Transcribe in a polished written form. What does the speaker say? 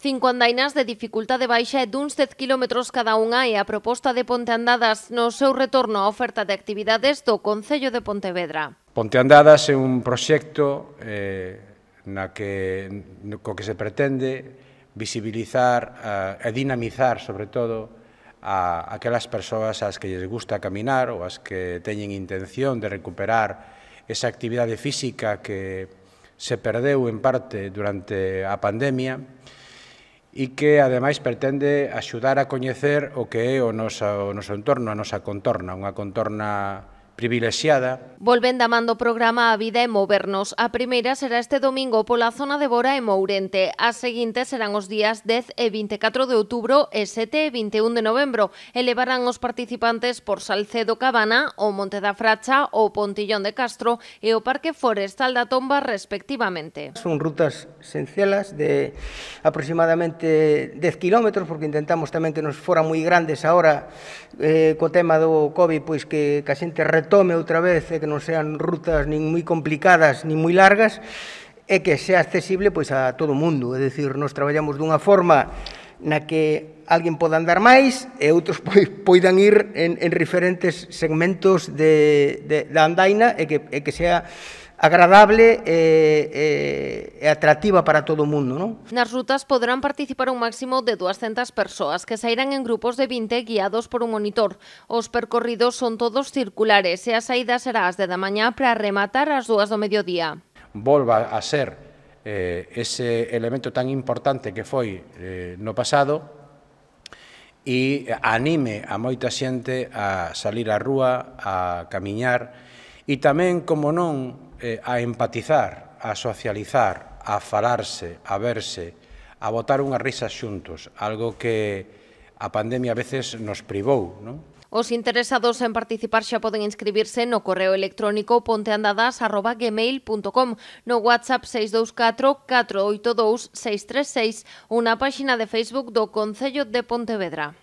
5 andainas de dificultade baixa e duns 10 km cada unha é a proposta de Ponteandadas no seu retorno á oferta de actividades do Concello de Pontevedra. Ponteandadas é un proxecto co que se pretende visibilizar e dinamizar, sobre todo, a aquelas persoas ás que lles gusta caminar ou ás que teñen intención de recuperar esa actividade física que se perdeu en parte durante a pandemia e que, ademais, pretende axudar a coñecer o que é o noso entorno, a nosa contorna, unha contorna privilexiada. Volvendo a man do programa A Vida é Movernos. A primeira será este domingo pola zona de Bora e Mourente. As seguintes serán os días 10 e 24 de outubro e 7 e 21 de novembro. E levarán os participantes por Salcedo Cabana, o Monte da Fracha, o Pontillón de Castro e o Parque Forestal da Tomba, respectivamente. Son rutas sencillas de aproximadamente 10 km, porque intentamos tamén que nos foran moi grandes agora co tema do COVID, pois que a xente retome outra vez e que non sean rutas nin moi complicadas nin moi largas e que sea accesible pois a todo o mundo. É dicir, nos traballamos dunha forma na que alguén poda andar máis e outros poidan ir en diferentes segmentos da andaina e que sea agradable e atractiva para todo o mundo, non? Nas rutas poderán participar un máximo de 200 persoas que sairán en grupos de 20 guiados por un monitor. Os percorridos son todos circulares e a saída será ás 10 da mañá para rematar ás 2 do mediodía. Volva a ser ese elemento tan importante que foi no pasado e anime a moita xente a salir á rúa, a camiñar e tamén, como non, a empatizar, a socializar, a falarse, a verse, a botar unhas risas xuntos, algo que a pandemia a veces nos privou, non? Os interesados en participar xa poden inscribirse no correo electrónico ponteandadas@gmail.com, no WhatsApp 624 482 636 ou na páxina de Facebook do Concello de Pontevedra.